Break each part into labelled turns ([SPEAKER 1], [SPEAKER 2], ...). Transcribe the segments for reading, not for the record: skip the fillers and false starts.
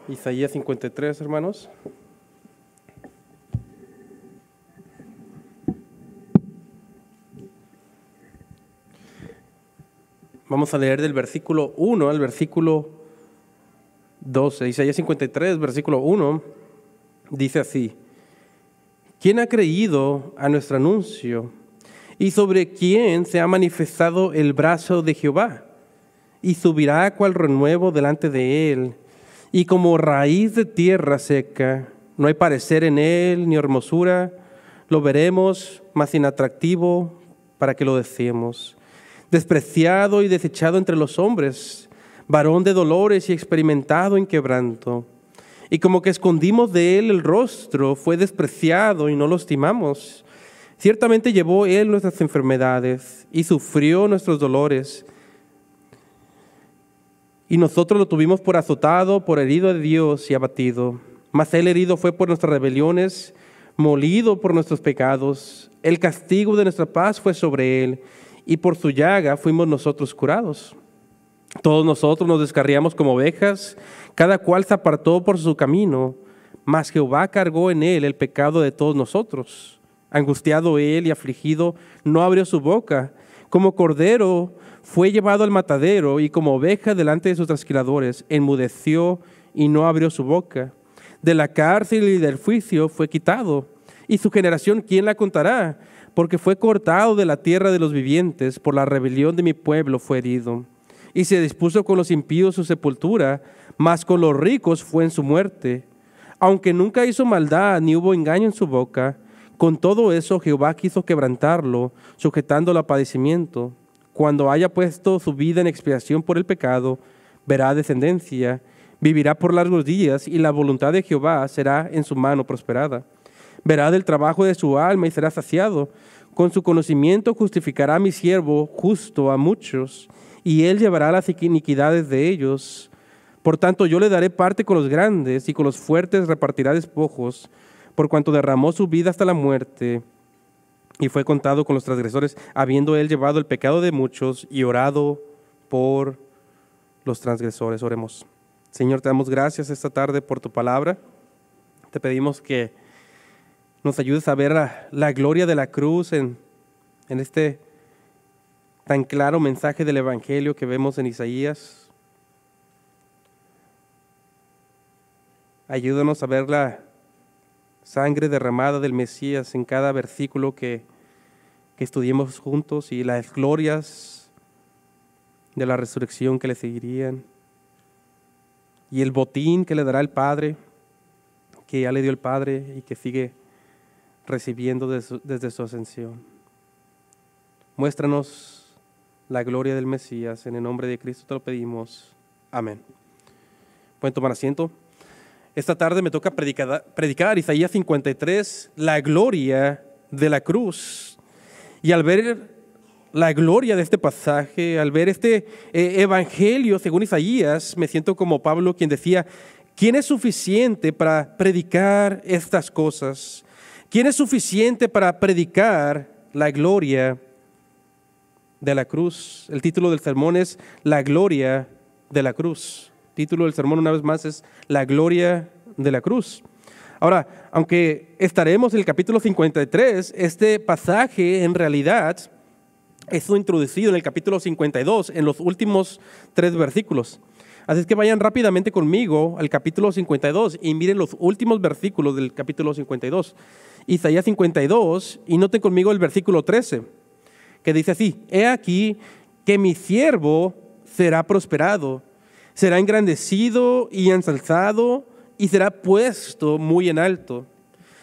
[SPEAKER 1] Isaías 53, hermanos. Vamos a leer del versículo 1 al versículo 12. Isaías 53, versículo 1, dice así: ¿Quién ha creído a nuestro anuncio? ¿Y sobre quién se ha manifestado el brazo de Jehová? Y subirá cual renuevo delante de él, y como raíz de tierra seca. No hay parecer en él, ni hermosura. Lo veremos, mas inatractivo para que lo deseemos. Despreciado y desechado entre los hombres, varón de dolores y experimentado en quebranto. Y como que escondimos de él el rostro, fue despreciado y no lo estimamos. Ciertamente llevó él nuestras enfermedades y sufrió nuestros dolores. Y nosotros lo tuvimos por azotado, por herido de Dios y abatido. Mas él herido fue por nuestras rebeliones, molido por nuestros pecados. El castigo de nuestra paz fue sobre él, y por su llaga fuimos nosotros curados. Todos nosotros nos descarriamos como ovejas, cada cual se apartó por su camino, mas Jehová cargó en él el pecado de todos nosotros. Angustiado él y afligido, no abrió su boca. Como cordero fue llevado al matadero, y como oveja delante de sus trasquiladores, enmudeció y no abrió su boca. De la cárcel y del juicio fue quitado, y su generación, ¿quién la contará? Porque fue cortado de la tierra de los vivientes, por la rebelión de mi pueblo fue herido. Y se dispuso con los impíos su sepultura, mas con los ricos fue en su muerte. Aunque nunca hizo maldad, ni hubo engaño en su boca, con todo eso Jehová quiso quebrantarlo, sujetándolo a padecimiento. Cuando haya puesto su vida en expiación por el pecado, verá descendencia, vivirá por largos días, y la voluntad de Jehová será en su mano prosperada. Verá del trabajo de su alma y será saciado. Con su conocimiento justificará a mi siervo justo a muchos, y él llevará las iniquidades de ellos. Por tanto, yo le daré parte con los grandes, y con los fuertes repartirá despojos, por cuanto derramó su vida hasta la muerte, y fue contado con los transgresores, habiendo él llevado el pecado de muchos y orado por los transgresores. Oremos. Señor, te damos gracias esta tarde por tu palabra. Te pedimos que nos ayudes a ver la gloria de la cruz en este tan claro mensaje del Evangelio que vemos en Isaías. Ayúdanos a ver la sangre derramada del Mesías en cada versículo que estudiemos juntos, y las glorias de la resurrección que le seguirían, y el botín que le dará el Padre, que ya le dio el Padre y que sigue recibiendo desde su ascensión. Muéstranos la gloria del Mesías. En el nombre de Cristo te lo pedimos. Amén. Pueden tomar asiento. Esta tarde me toca predicar Isaías 53, la gloria de la cruz. Y al ver la gloria de este pasaje, al ver este evangelio según Isaías, me siento como Pablo, quien decía: ¿quién es suficiente para predicar estas cosas? ¿Quién es suficiente para predicar la gloria de la cruz? El título del sermón es La gloria de la cruz. El título del sermón, una vez más, es La gloria de la cruz. Ahora, aunque estaremos en el capítulo 53, este pasaje en realidad es introducido en el capítulo 52, en los últimos 3 versículos. Así es que vayan rápidamente conmigo al capítulo 52 y miren los últimos versículos del capítulo 52. Isaías 52, y noten conmigo el versículo 13, que dice así: He aquí que mi siervo será prosperado, será engrandecido y ensalzado, y será puesto muy en alto.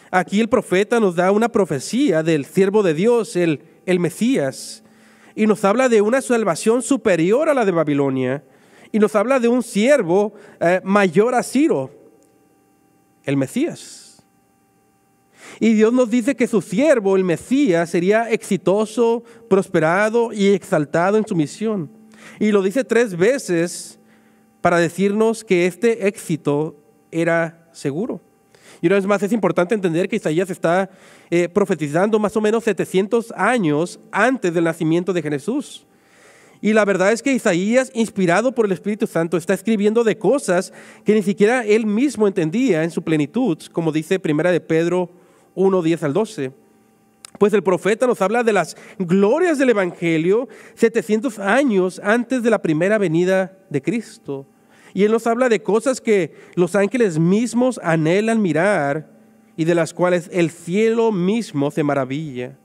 [SPEAKER 1] Aquí el profeta nos da una profecía del siervo de Dios, el Mesías, y nos habla de una salvación superior a la de Babilonia, y nos habla de un siervo mayor a Ciro, el Mesías. Y Dios nos dice que su siervo, el Mesías, sería exitoso, prosperado y exaltado en su misión. Y lo dice 3 veces para decirnos que este éxito era seguro. Y una vez más es importante entender que Isaías está profetizando más o menos 700 años antes del nacimiento de Jesús. Y la verdad es que Isaías, inspirado por el Espíritu Santo, está escribiendo de cosas que ni siquiera él mismo entendía en su plenitud, como dice 1 de Pedro 1, 10 al 12. Pues el profeta nos habla de las glorias del Evangelio 700 años antes de la primera venida de Cristo. Y él nos habla de cosas que los ángeles mismos anhelan mirar y de las cuales el cielo mismo se maravilla.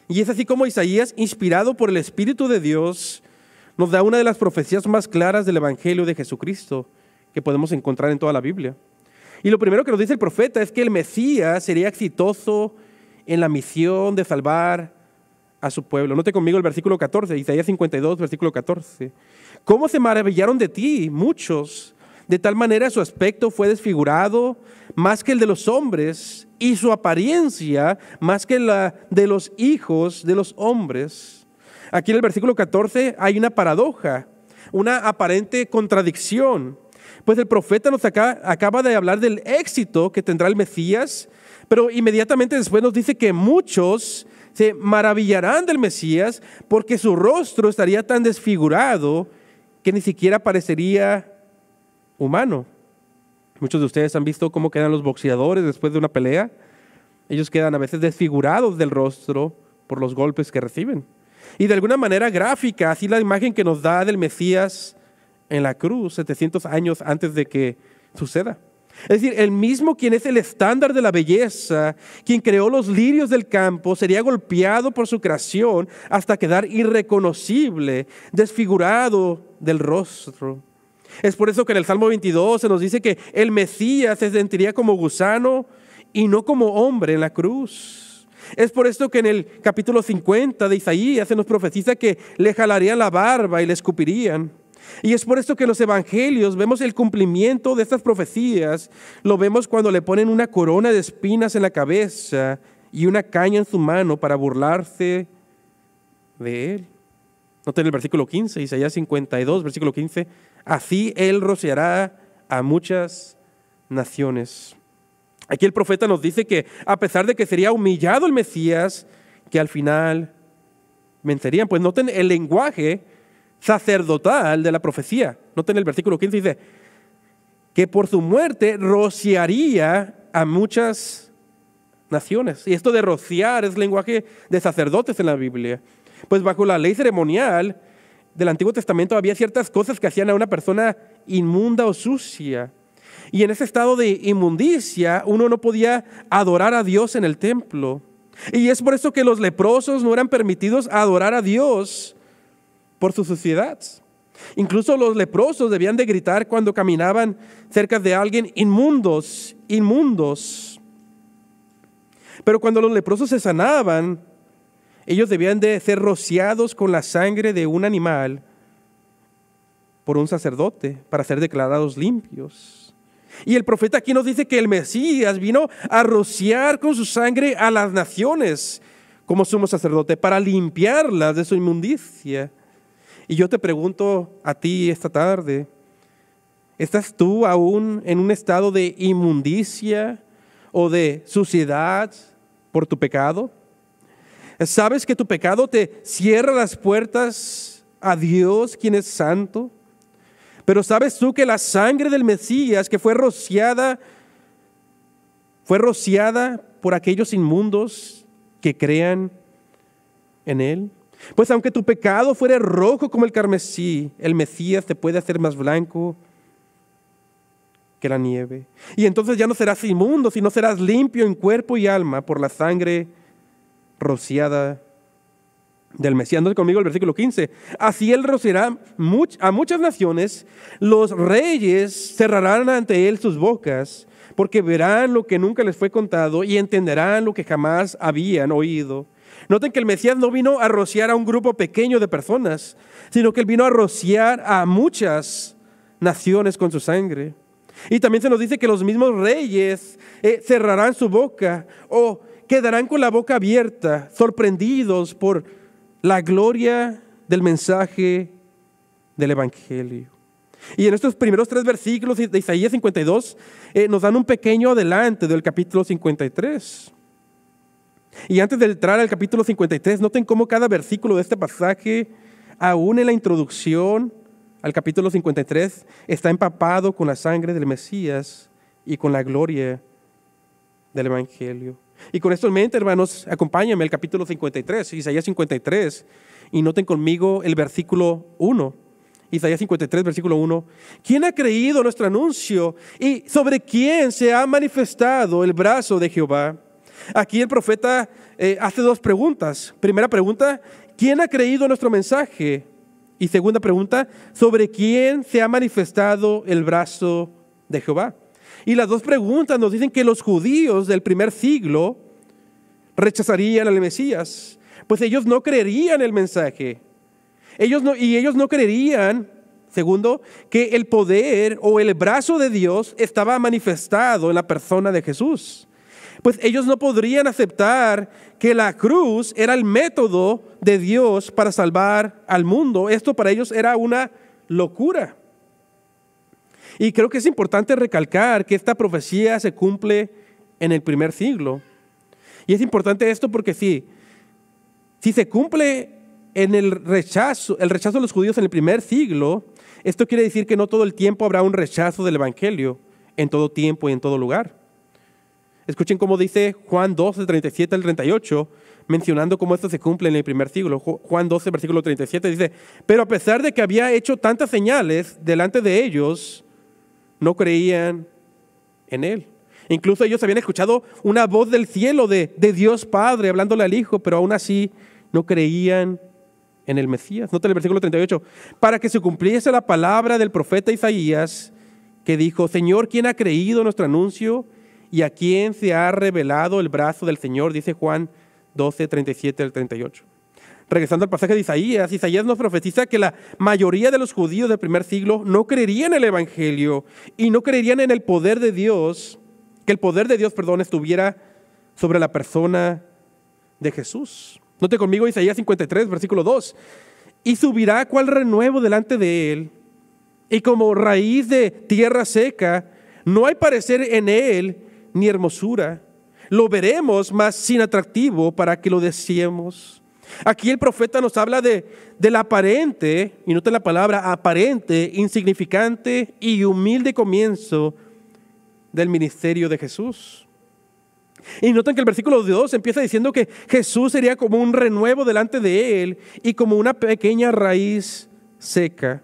[SPEAKER 1] Y es así como Isaías, inspirado por el Espíritu de Dios, nos da una de las profecías más claras del Evangelio de Jesucristo que podemos encontrar en toda la Biblia. Y lo primero que nos dice el profeta es que el Mesías sería exitoso en la misión de salvar a su pueblo. Note conmigo el versículo 14, Isaías 52, versículo 14. ¿Cómo se maravillaron de ti muchos? De tal manera su aspecto fue desfigurado más que el de los hombres y su apariencia más que la de los hijos de los hombres. Aquí en el versículo 14 hay una paradoja, una aparente contradicción. Pues el profeta nos acaba de hablar del éxito que tendrá el Mesías, pero inmediatamente después nos dice que muchos se maravillarán del Mesías porque su rostro estaría tan desfigurado que ni siquiera parecería humano. Muchos de ustedes han visto cómo quedan los boxeadores después de una pelea. Ellos quedan a veces desfigurados del rostro por los golpes que reciben. Y de alguna manera gráfica, así la imagen que nos da del Mesías en la cruz 700 años antes de que suceda. Es decir, el mismo quien es el estándar de la belleza, quien creó los lirios del campo, sería golpeado por su creación hasta quedar irreconocible, desfigurado del rostro. Es por eso que en el Salmo 22 se nos dice que el Mesías se sentiría como gusano y no como hombre en la cruz. Es por esto que en el capítulo 50 de Isaías se nos profetiza que le jalarían la barba y le escupirían. Y es por esto que en los evangelios vemos el cumplimiento de estas profecías. Lo vemos cuando le ponen una corona de espinas en la cabeza y una caña en su mano para burlarse de él. Noten el versículo 15, Isaías 52, versículo 15. Así él rociará a muchas naciones. Aquí el profeta nos dice que a pesar de que sería humillado el Mesías, que al final vencerían. Pues noten el lenguaje sacerdotal de la profecía. Noten el versículo 15, dice que por su muerte rociaría a muchas naciones. Y esto de rociar es lenguaje de sacerdotes en la Biblia. Pues bajo la ley ceremonial del Antiguo Testamento había ciertas cosas que hacían a una persona inmunda o sucia. Y en ese estado de inmundicia uno no podía adorar a Dios en el templo. Y es por eso que los leprosos no eran permitidos adorar a Dios por su suciedad. Incluso los leprosos debían de gritar cuando caminaban cerca de alguien: inmundos, inmundos. Pero cuando los leprosos se sanaban, ellos debían de ser rociados con la sangre de un animal por un sacerdote para ser declarados limpios. Y el profeta aquí nos dice que el Mesías vino a rociar con su sangre a las naciones como sumo sacerdote para limpiarlas de su inmundicia. Y yo te pregunto a ti esta tarde, ¿estás tú aún en un estado de inmundicia o de suciedad por tu pecado? ¿Sabes que tu pecado te cierra las puertas a Dios, quien es santo? Pero ¿sabes tú que la sangre del Mesías que fue rociada por aquellos inmundos que crean en Él? Pues aunque tu pecado fuera rojo como el carmesí, el Mesías te puede hacer más blanco que la nieve. Y entonces ya no serás inmundo, sino serás limpio en cuerpo y alma por la sangre rociada del Mesías. Ande conmigo el versículo 15. Así él rociará a muchas naciones, los reyes cerrarán ante él sus bocas, porque verán lo que nunca les fue contado y entenderán lo que jamás habían oído. Noten que el Mesías no vino a rociar a un grupo pequeño de personas, sino que él vino a rociar a muchas naciones con su sangre. Y también se nos dice que los mismos reyes cerrarán su boca o quedarán con la boca abierta, sorprendidos por la gloria del mensaje del Evangelio. Y en estos primeros 3 versículos de Isaías 52 nos dan un pequeño adelanto del capítulo 53. Y antes de entrar al capítulo 53, noten cómo cada versículo de este pasaje aún en la introducción al capítulo 53, está empapado con la sangre del Mesías y con la gloria del Evangelio. Y con esto en mente, hermanos, acompáñenme al capítulo 53, Isaías 53, y noten conmigo el versículo 1. Isaías 53, versículo 1. ¿Quién ha creído nuestro anuncio? ¿Y sobre quién se ha manifestado el brazo de Jehová? Aquí el profeta hace dos preguntas. Primera pregunta, ¿quién ha creído nuestro mensaje? Y segunda pregunta, ¿sobre quién se ha manifestado el brazo de Jehová? Y las dos preguntas nos dicen que los judíos del primer siglo rechazarían al Mesías, pues ellos no creerían el mensaje. Ellos no creerían, segundo, que el poder o el brazo de Dios estaba manifestado en la persona de Jesús. Pues ellos no podrían aceptar que la cruz era el método de Dios para salvar al mundo. Esto para ellos era una locura. Y creo que es importante recalcar que esta profecía se cumple en el primer siglo. Y es importante esto porque si se cumple en el rechazo de los judíos en el primer siglo, esto quiere decir que no todo el tiempo habrá un rechazo del Evangelio, en todo tiempo y en todo lugar. Escuchen cómo dice Juan 12, 37 al 38, mencionando cómo esto se cumple en el primer siglo. Juan 12, versículo 37 dice, pero a pesar de que había hecho tantas señales delante de ellos, no creían en él. Incluso ellos habían escuchado una voz del cielo de Dios Padre hablándole al Hijo, pero aún así no creían en el Mesías. Nota el versículo 38. Para que se cumpliese la palabra del profeta Isaías, que dijo, Señor, ¿quién ha creído nuestro anuncio? ¿Y a quién se ha revelado el brazo del Señor? Dice Juan 12, 37 al 38. Regresando al pasaje de Isaías, Isaías nos profetiza que la mayoría de los judíos del primer siglo no creerían en el Evangelio y no creerían en el poder de Dios, que el poder de Dios, estuviera sobre la persona de Jesús. Note conmigo Isaías 53, versículo 2. Y subirá cual renuevo delante de él, y como raíz de tierra seca, no hay parecer en él ni hermosura. Lo veremos, mas sin atractivo para que lo deseemos. Aquí el profeta nos habla del aparente, y noten la palabra aparente, insignificante y humilde comienzo del ministerio de Jesús. Y noten que el versículo 2 empieza diciendo que Jesús sería como un renuevo delante de él y como una pequeña raíz seca.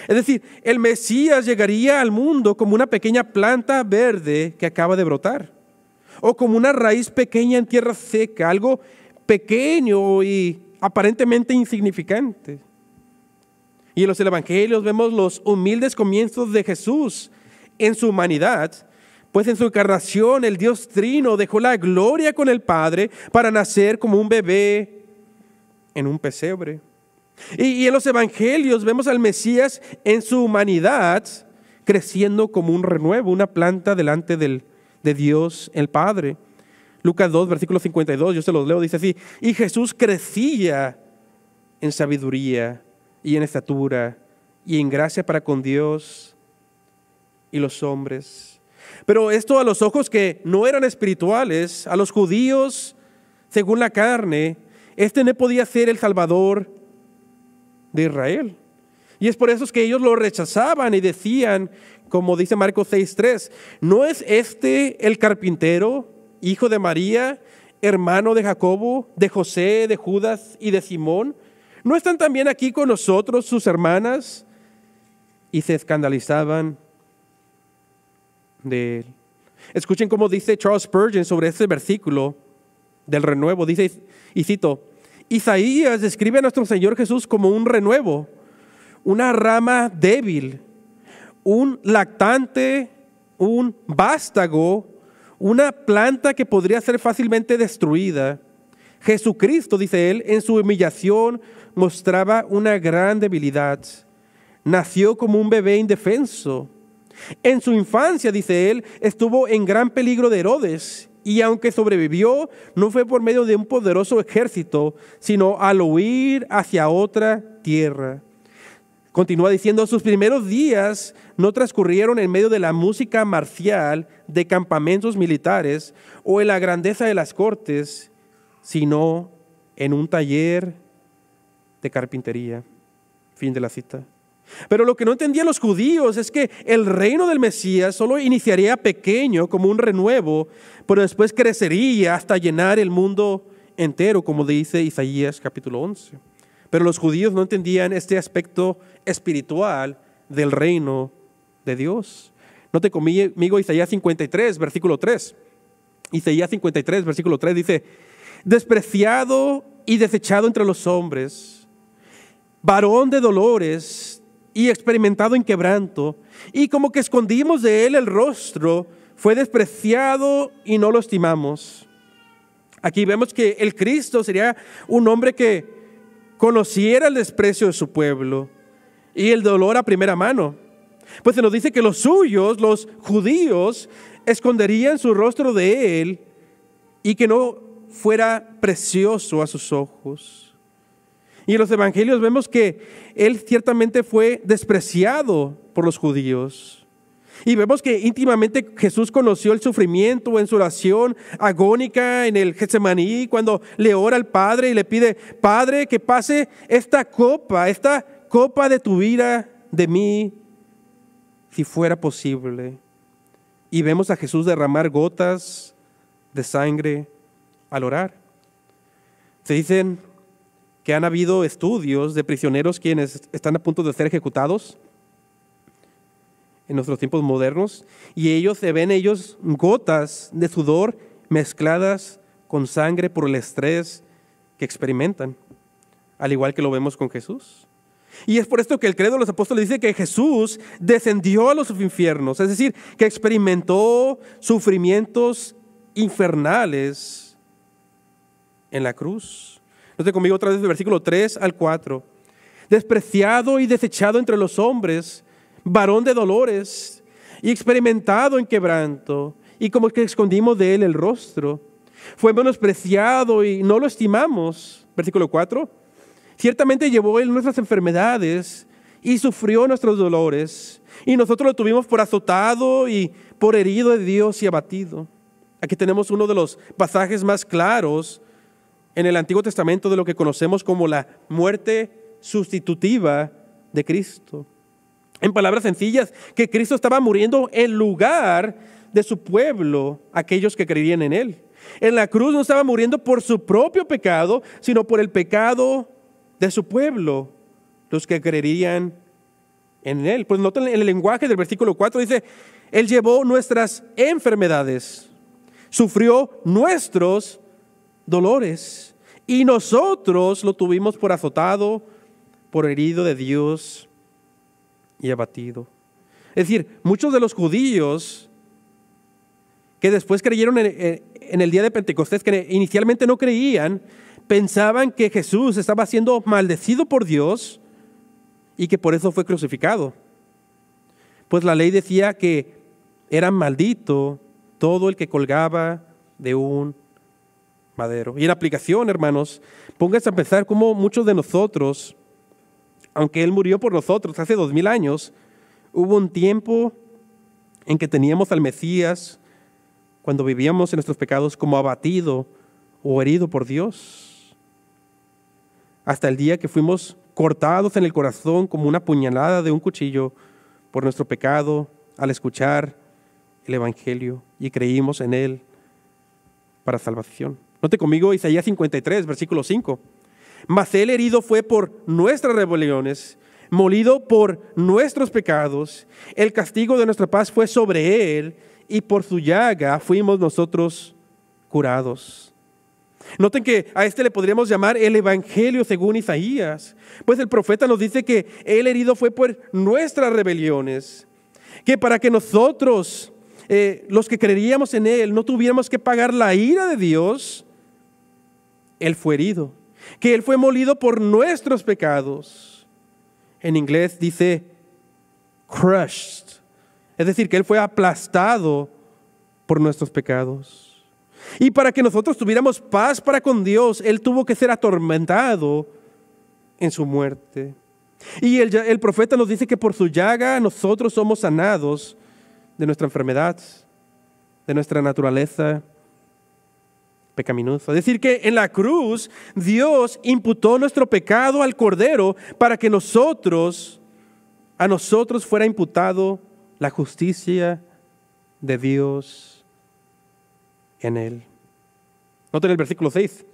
[SPEAKER 1] Es decir, el Mesías llegaría al mundo como una pequeña planta verde que acaba de brotar, o como una raíz pequeña en tierra seca, algo pequeño y aparentemente insignificante. Y en los evangelios vemos los humildes comienzos de Jesús en su humanidad, pues en su encarnación el Dios Trino dejó la gloria con el Padre para nacer como un bebé en un pesebre. Y en los evangelios vemos al Mesías en su humanidad creciendo como un renuevo, una planta delante de Dios el Padre. Lucas 2, versículo 52, yo se los leo, dice así, y Jesús crecía en sabiduría y en estatura y en gracia para con Dios y los hombres. Pero esto a los ojos que no eran espirituales, a los judíos, según la carne, este no podía ser el Salvador de Israel. Y es por eso que ellos lo rechazaban y decían, como dice Marcos 6:3, ¿no es este el carpintero, hijo de María, hermano de Jacobo, de José, de Judas y de Simón? ¿No están también aquí con nosotros sus hermanas? Y se escandalizaban de él. Escuchen cómo dice Charles Spurgeon sobre este versículo del renuevo. Dice, y cito, Isaías describe a nuestro Señor Jesús como un renuevo, una rama débil, un lactante, un vástago, una planta que podría ser fácilmente destruida. Jesucristo, dice él, en su humillación mostraba una gran debilidad. Nació como un bebé indefenso. En su infancia, dice él, estuvo en gran peligro de Herodes, y aunque sobrevivió, no fue por medio de un poderoso ejército, sino al huir hacia otra tierra. Continúa diciendo, sus primeros días no transcurrieron en medio de la música marcial de campamentos militares o en la grandeza de las cortes, sino en un taller de carpintería. Fin de la cita. Pero lo que no entendían los judíos es que el reino del Mesías solo iniciaría pequeño como un renuevo, pero después crecería hasta llenar el mundo entero, como dice Isaías capítulo 11. Pero los judíos no entendían este aspecto espiritual del reino de Dios. Note conmigo Isaías 53, versículo 3. Isaías 53, versículo 3 dice: despreciado y desechado entre los hombres, varón de dolores y experimentado en quebranto, y como que escondimos de él el rostro, fue despreciado y no lo estimamos. Aquí vemos que el Cristo sería un hombre que conociera el desprecio de su pueblo y el dolor a primera mano. Pues se nos dice que los suyos, los judíos, esconderían su rostro de él y que no fuera precioso a sus ojos. Y en los evangelios vemos que él ciertamente fue despreciado por los judíos. Y vemos que íntimamente Jesús conoció el sufrimiento en su oración agónica en el Getsemaní, cuando le ora al Padre y le pide: Padre, que pase esta copa de tu ira de mí, si fuera posible. Y vemos a Jesús derramar gotas de sangre al orar. Se dicen que han habido estudios de prisioneros quienes están a punto de ser ejecutados en nuestros tiempos modernos, y se ven gotas de sudor mezcladas con sangre por el estrés que experimentan, al igual que lo vemos con Jesús. Y es por esto que el credo de los apóstoles dice que Jesús descendió a los infiernos, es decir, que experimentó sufrimientos infernales en la cruz. Note conmigo otra vez el versículo 3 al 4. Despreciado y desechado entre los hombres, varón de dolores y experimentado en quebranto, y como que escondimos de él el rostro. Fue menospreciado y no lo estimamos. Versículo 4. Ciertamente llevó él nuestras enfermedades y sufrió nuestros dolores, y nosotros lo tuvimos por azotado y por herido de Dios y abatido. Aquí tenemos uno de los pasajes más claros en el Antiguo Testamento de lo que conocemos como la muerte sustitutiva de Cristo. En palabras sencillas, que Cristo estaba muriendo en lugar de su pueblo, aquellos que creían en él. En la cruz no estaba muriendo por su propio pecado, sino por el pecado de su pueblo, los que creerían en él. Pues noten en el lenguaje del versículo 4, dice: él llevó nuestras enfermedades, sufrió nuestros dolores, y nosotros lo tuvimos por azotado, por herido de Dios y abatido. Es decir, muchos de los judíos que después creyeron en el día de Pentecostés, que inicialmente no creían, pensaban que Jesús estaba siendo maldecido por Dios y que por eso fue crucificado. Pues la ley decía que era maldito todo el que colgaba de un madero. Y en aplicación, hermanos, pónganse a pensar cómo muchos de nosotros, aunque Él murió por nosotros hace 2000 años, hubo un tiempo en que teníamos al Mesías, cuando vivíamos en nuestros pecados, como abatido o herido por Dios. Hasta el día que fuimos cortados en el corazón como una puñalada de un cuchillo por nuestro pecado al escuchar el Evangelio y creímos en Él para salvación. Note conmigo Isaías 53, versículo 5. Mas Él herido fue por nuestras rebeliones, molido por nuestros pecados. El castigo de nuestra paz fue sobre Él, y por su llaga fuimos nosotros curados. Noten que a este le podríamos llamar el Evangelio según Isaías, pues el profeta nos dice que Él herido fue por nuestras rebeliones, que para que nosotros, los que creeríamos en Él, no tuviéramos que pagar la ira de Dios, Él fue herido, que Él fue molido por nuestros pecados. En inglés dice crushed, es decir, que Él fue aplastado por nuestros pecados. Y para que nosotros tuviéramos paz para con Dios, Él tuvo que ser atormentado en su muerte. Y el profeta nos dice que por su llaga nosotros somos sanados de nuestra enfermedad, de nuestra naturaleza pecaminoso. Es decir, que en la cruz Dios imputó nuestro pecado al Cordero para que a nosotros fuera imputado la justicia de Dios en él. Noten el versículo 6.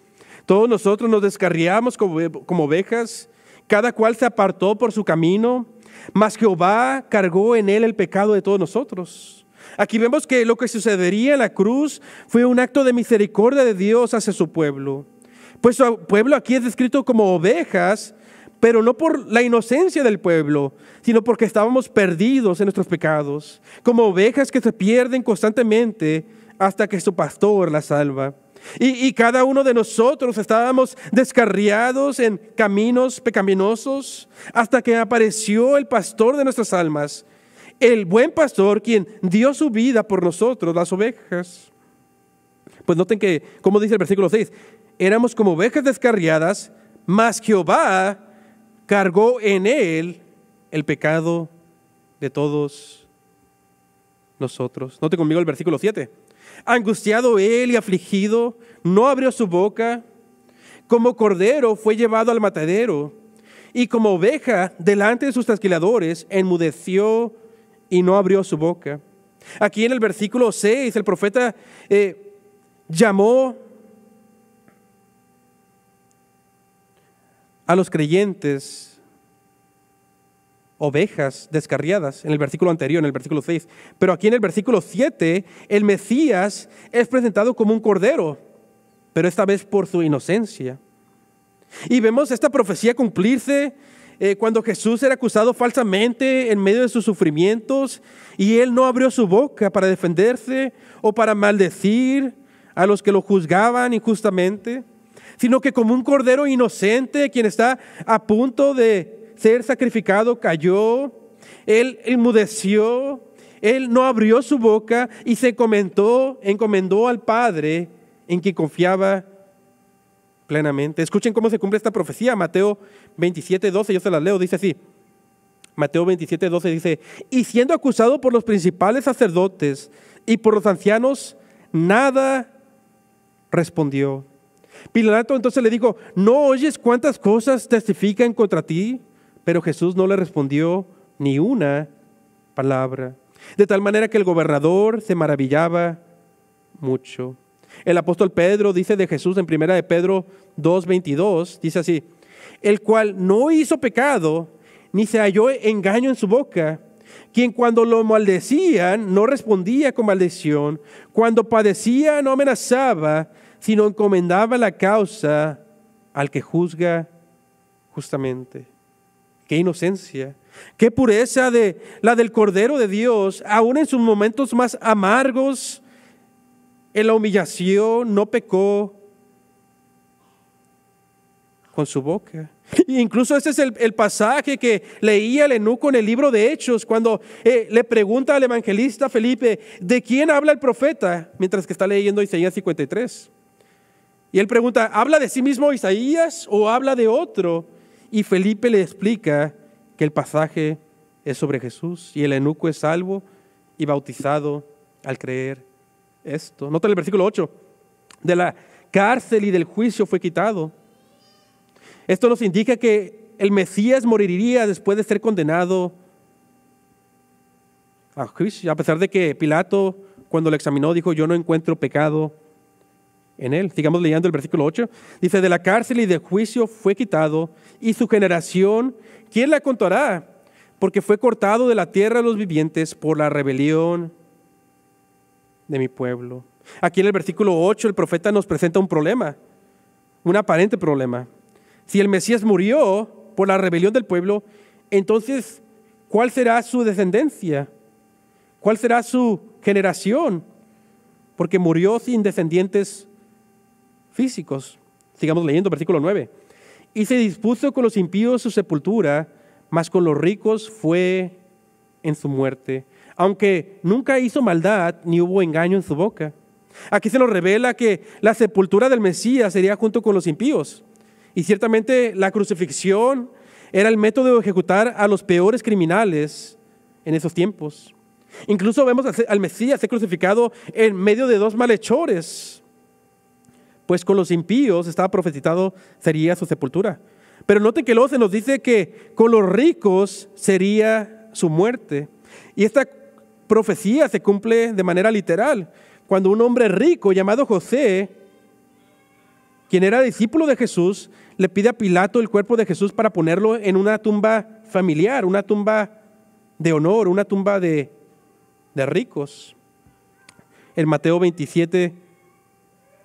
[SPEAKER 1] Todos nosotros nos descarriamos como ovejas, cada cual se apartó por su camino, mas Jehová cargó en él el pecado de todos nosotros. Aquí vemos que lo que sucedería en la cruz fue un acto de misericordia de Dios hacia su pueblo. Pues su pueblo aquí es descrito como ovejas, pero no por la inocencia del pueblo, sino porque estábamos perdidos en nuestros pecados, como ovejas que se pierden constantemente hasta que su pastor las salva. Y cada uno de nosotros estábamos descarriados en caminos pecaminosos hasta que apareció el pastor de nuestras almas, el buen pastor, quien dio su vida por nosotros, las ovejas. Pues noten que, como dice el versículo 6, éramos como ovejas descarriadas, mas Jehová cargó en él el pecado de todos nosotros. Noten conmigo el versículo 7. Angustiado él y afligido, no abrió su boca. Como cordero fue llevado al matadero, y como oveja delante de sus trasquiladores, enmudeció y no abrió su boca. Aquí en el versículo 6, el profeta llamó a los creyentes ovejas descarriadas en el versículo anterior, en el versículo 6. Pero aquí en el versículo 7, el Mesías es presentado como un cordero, pero esta vez por su inocencia. Y vemos esta profecía cumplirse cuando Jesús era acusado falsamente en medio de sus sufrimientos y él no abrió su boca para defenderse o para maldecir a los que lo juzgaban injustamente, sino que como un cordero inocente, quien está a punto de ser sacrificado, cayó, él enmudeció, él no abrió su boca y se encomendó al Padre en quien confiaba plenamente. Escuchen cómo se cumple esta profecía. Mateo 27:12, yo se las leo, dice así. Mateo 27:12 dice: y siendo acusado por los principales sacerdotes y por los ancianos, nada respondió. Pilato entonces le dijo: ¿no oyes cuántas cosas testifican contra ti? Pero Jesús no le respondió ni una palabra. De tal manera que el gobernador se maravillaba mucho. El apóstol Pedro dice de Jesús en 1 de Pedro 2:22, dice así: el cual no hizo pecado, ni se halló engaño en su boca, quien cuando lo maldecían no respondía con maldición, cuando padecía no amenazaba, sino encomendaba la causa al que juzga justamente. Qué inocencia, qué pureza de la del Cordero de Dios, aún en sus momentos más amargos, en la humillación, no pecó con su boca. E incluso ese es el pasaje que leía el eunuco en el libro de Hechos, cuando le pregunta al evangelista Felipe, ¿de quién habla el profeta? Mientras que está leyendo Isaías 53. Y él pregunta, ¿habla de sí mismo Isaías o habla de otro? Y Felipe le explica que el pasaje es sobre Jesús y el eunuco es salvo y bautizado al creer esto. Nota el versículo 8. De la cárcel y del juicio fue quitado. Esto nos indica que el Mesías moriría después de ser condenado a juicio, a pesar de que Pilato, cuando lo examinó, dijo: yo no encuentro pecado en él. Sigamos leyendo el versículo 8. Dice: de la cárcel y del juicio fue quitado, y su generación, ¿quién la contará? Porque fue cortado de la tierra de los vivientes por la rebelión de mi pueblo. Aquí en el versículo 8 el profeta nos presenta un problema, un aparente problema. Si el Mesías murió por la rebelión del pueblo, entonces, ¿cuál será su descendencia? ¿Cuál será su generación? Porque murió sin descendientes físicos. Sigamos leyendo, versículo 9. Y se dispuso con los impíos su sepultura, mas con los ricos fue en su muerte, aunque nunca hizo maldad ni hubo engaño en su boca. Aquí se nos revela que la sepultura del Mesías sería junto con los impíos. Y ciertamente la crucifixión era el método de ejecutar a los peores criminales en esos tiempos. Incluso vemos al Mesías ser crucificado en medio de dos malhechores, pues con los impíos estaba profetizado sería su sepultura. Pero noten que luego se nos dice que con los ricos sería su muerte. Y esta profecía se cumple de manera literal. Cuando un hombre rico llamado José, quien era discípulo de Jesús, le pide a Pilato el cuerpo de Jesús para ponerlo en una tumba familiar, una tumba de honor, una tumba de ricos. En Mateo 27,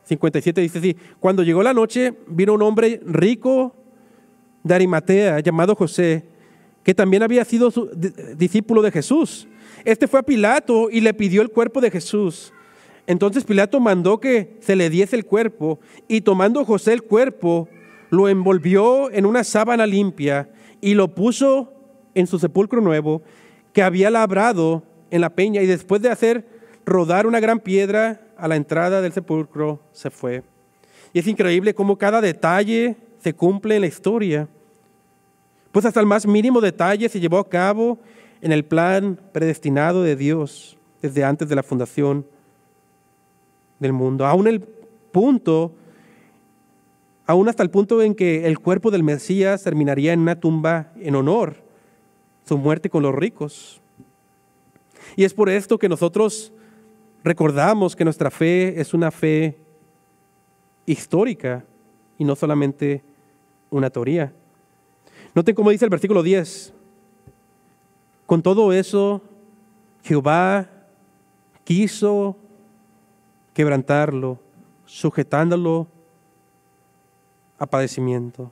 [SPEAKER 1] 57 dice así: cuando llegó la noche, vino un hombre rico de Arimatea, llamado José, que también había sido discípulo de Jesús. Este fue a Pilato y le pidió el cuerpo de Jesús. Entonces Pilato mandó que se le diese el cuerpo, y tomando José el cuerpo, lo envolvió en una sábana limpia y lo puso en su sepulcro nuevo que había labrado en la peña, y después de hacer rodar una gran piedra a la entrada del sepulcro, se fue. Y es increíble cómo cada detalle se cumple en la historia, pues hasta el más mínimo detalle se llevó a cabo en el plan predestinado de Dios desde antes de la fundación del mundo, aún hasta el punto en que el cuerpo del Mesías terminaría en una tumba en honor, su muerte con los ricos. Y es por esto que nosotros recordamos que nuestra fe es una fe histórica y no solamente una teoría. Noten cómo dice el versículo 10. Con todo eso, Jehová quiso quebrantarlo, sujetándolo a padecimiento.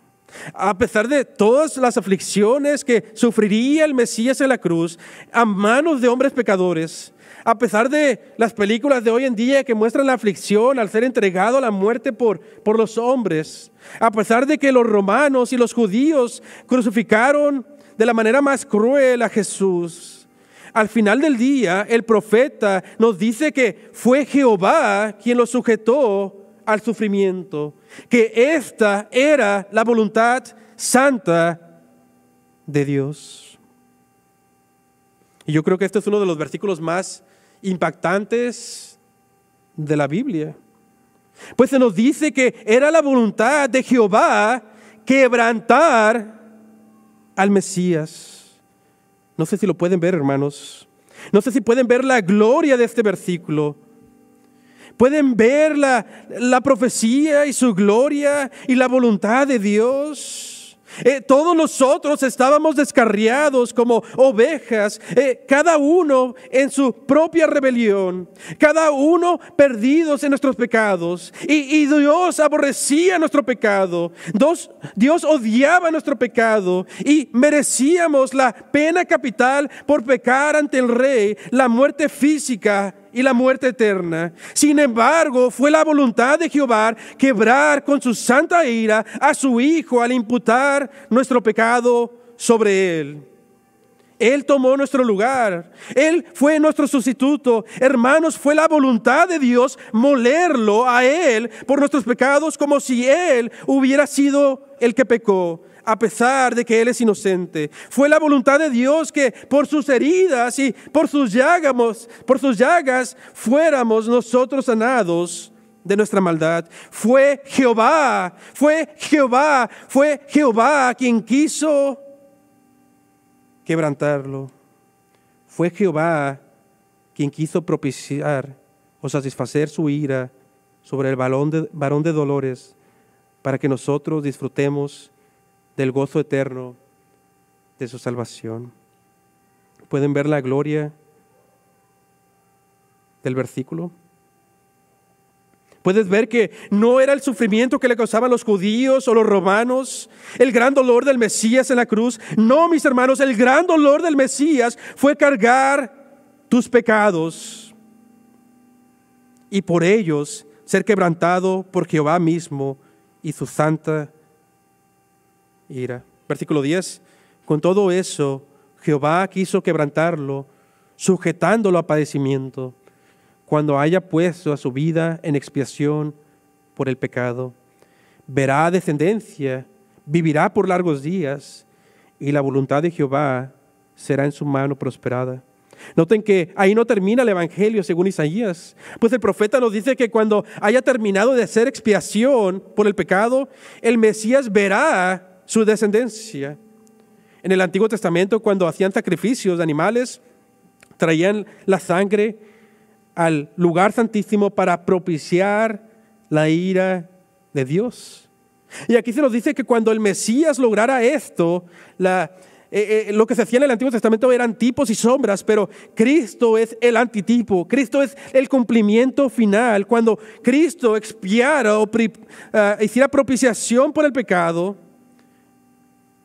[SPEAKER 1] A pesar de todas las aflicciones que sufriría el Mesías en la cruz a manos de hombres pecadores, a pesar de las películas de hoy en día que muestran la aflicción al ser entregado a la muerte por los hombres, a pesar de que los romanos y los judíos crucificaron de la manera más cruel a Jesús, al final del día el profeta nos dice que fue Jehová quien lo sujetó al sufrimiento, que esta era la voluntad santa de Dios. Y yo creo que este es uno de los versículos más impactantes de la Biblia, pues se nos dice que era la voluntad de Jehová quebrantar al Mesías. No sé si lo pueden ver, hermanos. No sé si pueden ver la gloria de este versículo. Pueden ver la profecía y su gloria y la voluntad de Dios. Todos nosotros estábamos descarriados como ovejas, cada uno en su propia rebelión, cada uno perdidos en nuestros pecados. Y Dios aborrecía nuestro pecado. Dios odiaba nuestro pecado y merecíamos la pena capital por pecar ante el Rey, la muerte física y la muerte eterna. Sin embargo, fue la voluntad de Jehová quebrar con su santa ira a su Hijo al imputar nuestro pecado sobre Él. Él tomó nuestro lugar. Él fue nuestro sustituto. Hermanos, fue la voluntad de Dios molerlo a Él por nuestros pecados, como si Él hubiera sido el que pecó, a pesar de que Él es inocente. Fue la voluntad de Dios que por sus heridas y por sus llagas fuéramos nosotros sanados de nuestra maldad. Fue Jehová quien quiso quebrantarlo. Fue Jehová quien quiso propiciar o satisfacer su ira sobre el varón de dolores, para que nosotros disfrutemos del gozo eterno de su salvación. ¿Pueden ver la gloria del versículo? Puedes ver que no era el sufrimiento que le causaban los judíos o los romanos, el gran dolor del Mesías en la cruz. No, mis hermanos, el gran dolor del Mesías fue cargar tus pecados y por ellos ser quebrantado por Jehová mismo y su santa ira. Versículo 10. Con todo eso, Jehová quiso quebrantarlo, sujetándolo a padecimiento, cuando haya puesto a su vida en expiación por el pecado. Verá descendencia, vivirá por largos días, y la voluntad de Jehová será en su mano prosperada. Noten que ahí no termina el Evangelio según Isaías, pues el profeta nos dice que cuando haya terminado de hacer expiación por el pecado, el Mesías verá su descendencia. En el Antiguo Testamento, cuando hacían sacrificios de animales, traían la sangre al lugar santísimo para propiciar la ira de Dios. Y aquí se nos dice que cuando el Mesías lograra esto, lo que se hacía en el Antiguo Testamento eran tipos y sombras, pero Cristo es el antitipo. Cristo es el cumplimiento final. Cuando Cristo expiara o hiciera propiciación por el pecado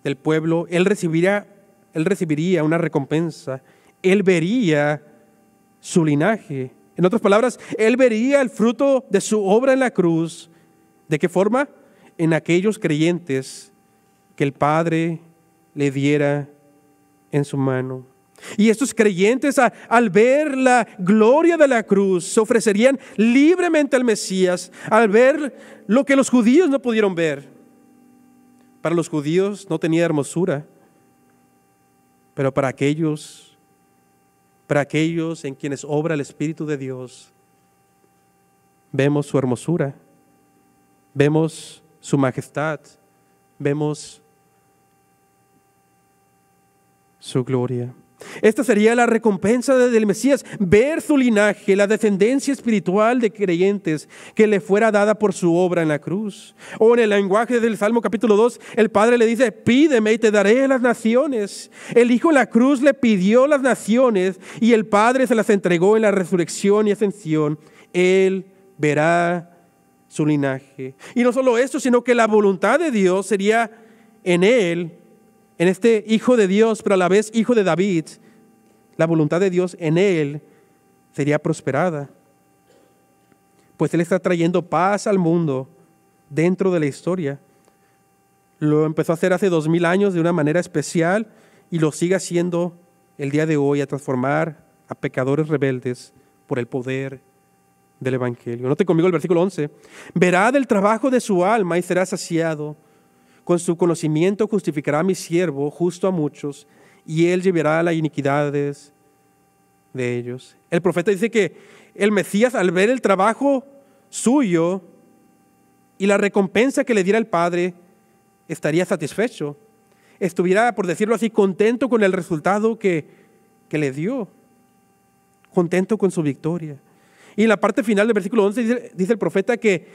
[SPEAKER 1] del pueblo, Él recibiría una recompensa. Él vería su linaje. En otras palabras, Él vería el fruto de su obra en la cruz. ¿De qué forma? En aquellos creyentes que el Padre le diera en su mano. Y estos creyentes, al ver la gloria de la cruz, se ofrecerían libremente al Mesías, al ver lo que los judíos no pudieron ver. Para los judíos no tenía hermosura, pero para aquellos en quienes obra el Espíritu de Dios, vemos su hermosura, vemos su majestad, vemos su gloria. Esta sería la recompensa del Mesías, ver su linaje, la descendencia espiritual de creyentes que le fuera dada por su obra en la cruz. O en el lenguaje del Salmo capítulo 2, el Padre le dice, pídeme y te daré las naciones. El Hijo en la cruz le pidió las naciones y el Padre se las entregó en la resurrección y ascensión. Él verá su linaje. Y no solo esto, sino que la voluntad de Dios sería en Él, en este Hijo de Dios, pero a la vez Hijo de David. La voluntad de Dios en Él sería prosperada, pues Él está trayendo paz al mundo dentro de la historia. Lo empezó a hacer hace 2000 años de una manera especial y lo sigue haciendo el día de hoy, a transformar a pecadores rebeldes por el poder del Evangelio. Note conmigo el versículo 11. Verá del trabajo de su alma y será saciado. Con su conocimiento justificará a mi siervo justo a muchos, y él llevará las iniquidades de ellos. El profeta dice que el Mesías, al ver el trabajo suyo y la recompensa que le diera el Padre, estaría satisfecho. Estuviera, por decirlo así, contento con el resultado que le dio. Contento con su victoria. Y en la parte final del versículo 11 dice el profeta que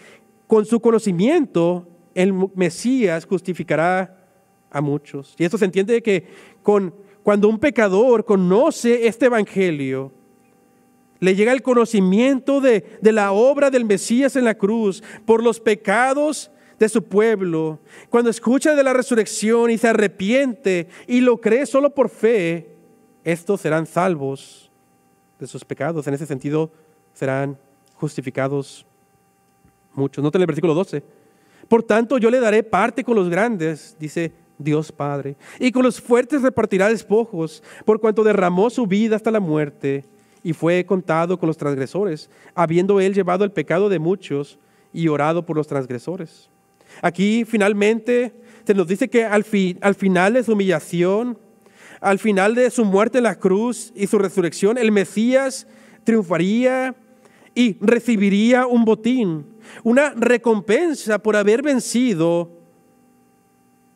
[SPEAKER 1] con su conocimiento el Mesías justificará a muchos. Y esto se entiende que cuando un pecador conoce este evangelio, le llega el conocimiento de la obra del Mesías en la cruz por los pecados de su pueblo. Cuando escucha de la resurrección y se arrepiente y lo cree solo por fe, estos serán salvos de sus pecados. En ese sentido, serán justificados muchos. Noten el versículo 12. Por tanto, yo le daré parte con los grandes, dice Dios Padre, y con los fuertes repartirá despojos, por cuanto derramó su vida hasta la muerte y fue contado con los transgresores, habiendo él llevado el pecado de muchos y orado por los transgresores. Aquí finalmente se nos dice que al final de su humillación, al final de su muerte en la cruz y su resurrección, el Mesías triunfaría y recibiría un botín, una recompensa por haber vencido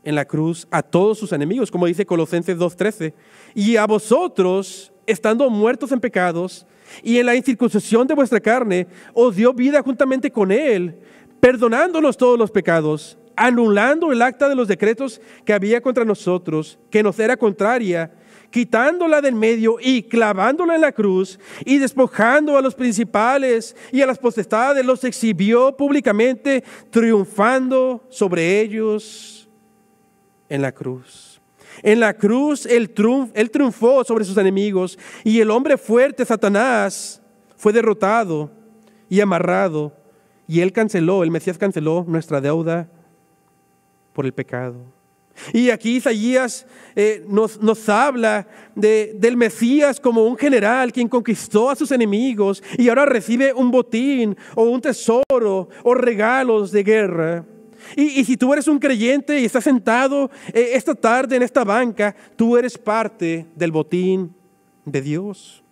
[SPEAKER 1] en la cruz a todos sus enemigos, como dice Colosenses 2:13. Y a vosotros, estando muertos en pecados y en la incircuncisión de vuestra carne, os dio vida juntamente con Él, perdonándonos todos los pecados, anulando el acta de los decretos que había contra nosotros, que nos era contraria, quitándola del medio y clavándola en la cruz, y despojando a los principales y a las potestades, los exhibió públicamente, triunfando sobre ellos en la cruz. En la cruz Él triunfó sobre sus enemigos, y el hombre fuerte, Satanás, fue derrotado y amarrado, y el Mesías canceló nuestra deuda por el pecado. Y aquí Isaías nos habla del Mesías como un general quien conquistó a sus enemigos y ahora recibe un botín o un tesoro o regalos de guerra. Y si tú eres un creyente y estás sentado esta tarde en esta banca, tú eres parte del botín de Dios.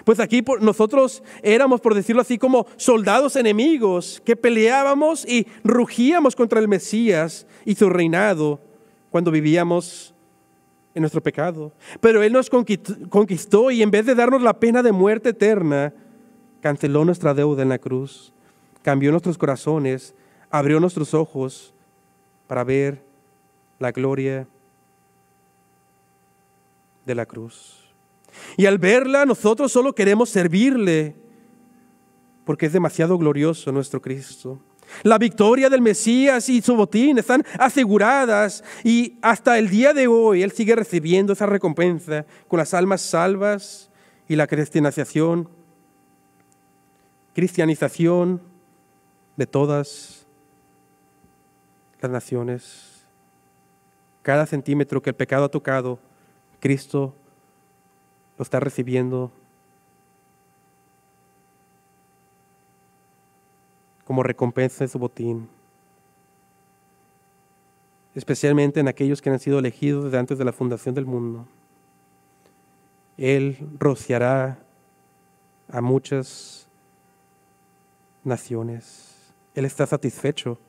[SPEAKER 1] Pues aquí nosotros éramos, por decirlo así, como soldados enemigos que peleábamos y rugíamos contra el Mesías y su reinado cuando vivíamos en nuestro pecado. Pero Él nos conquistó y en vez de darnos la pena de muerte eterna, canceló nuestra deuda en la cruz, cambió nuestros corazones, abrió nuestros ojos para ver la gloria de la cruz. Y al verla, nosotros solo queremos servirle, porque es demasiado glorioso nuestro Cristo. La victoria del Mesías y su botín están aseguradas, y hasta el día de hoy Él sigue recibiendo esa recompensa con las almas salvas y la cristianización de todas las naciones. Cada centímetro que el pecado ha tocado, Cristo lo está recibiendo como recompensa de su botín, especialmente en aquellos que han sido elegidos desde antes de la fundación del mundo. Él rociará a muchas naciones. Él está satisfecho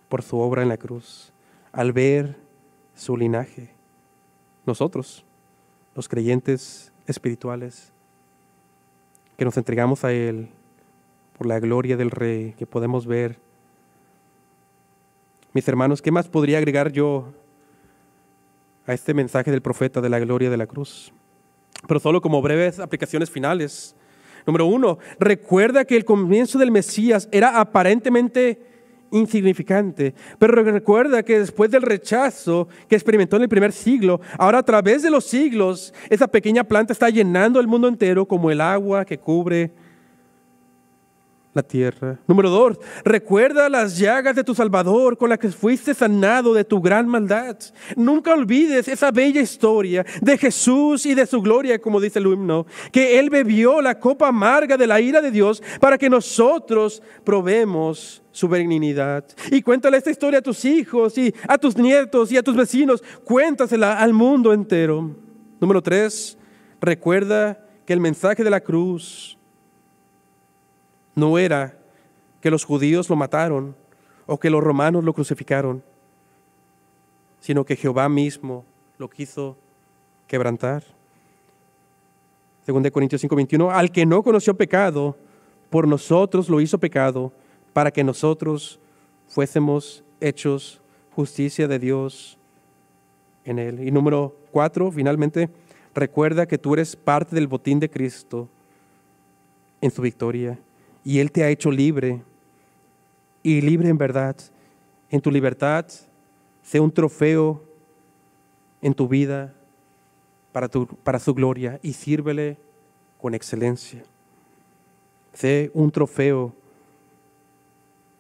[SPEAKER 1] por su obra en la cruz al ver su linaje. Nosotros, los creyentes espirituales, que nos entregamos a Él por la gloria del Rey, que podemos ver. Mis hermanos, ¿qué más podría agregar yo a este mensaje del profeta de la gloria de la cruz? Pero solo como breves aplicaciones finales. Número 1, recuerda que el comienzo del Mesías era aparentemente insignificante, pero recuerda que después del rechazo que experimentó en el primer siglo, ahora a través de los siglos, esa pequeña planta está llenando el mundo entero como el agua que cubre la tierra. Número 2, recuerda las llagas de tu Salvador con las que fuiste sanado de tu gran maldad. Nunca olvides esa bella historia de Jesús y de su gloria, como dice el himno, que Él bebió la copa amarga de la ira de Dios para que nosotros probemos su benignidad. Y cuéntale esta historia a tus hijos y a tus nietos y a tus vecinos. Cuéntasela al mundo entero. Número 3, recuerda que el mensaje de la cruz no era que los judíos lo mataron o que los romanos lo crucificaron, sino que Jehová mismo lo quiso quebrantar. 2 Corintios 5:21, al que no conoció pecado, por nosotros lo hizo pecado, para que nosotros fuésemos hechos justicia de Dios en él. Y número 4, finalmente, recuerda que tú eres parte del botín de Cristo en su victoria. Y Él te ha hecho libre, y libre en verdad. En tu libertad, sé un trofeo en tu vida para su gloria, y sírvele con excelencia. Sé un trofeo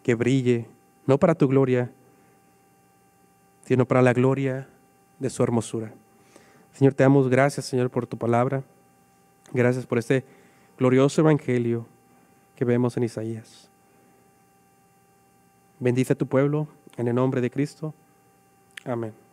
[SPEAKER 1] que brille, no para tu gloria, sino para la gloria de su hermosura. Señor, te damos gracias, Señor, por tu palabra. Gracias por este glorioso evangelio que vemos en Isaías. Bendice a tu pueblo en el nombre de Cristo. Amén.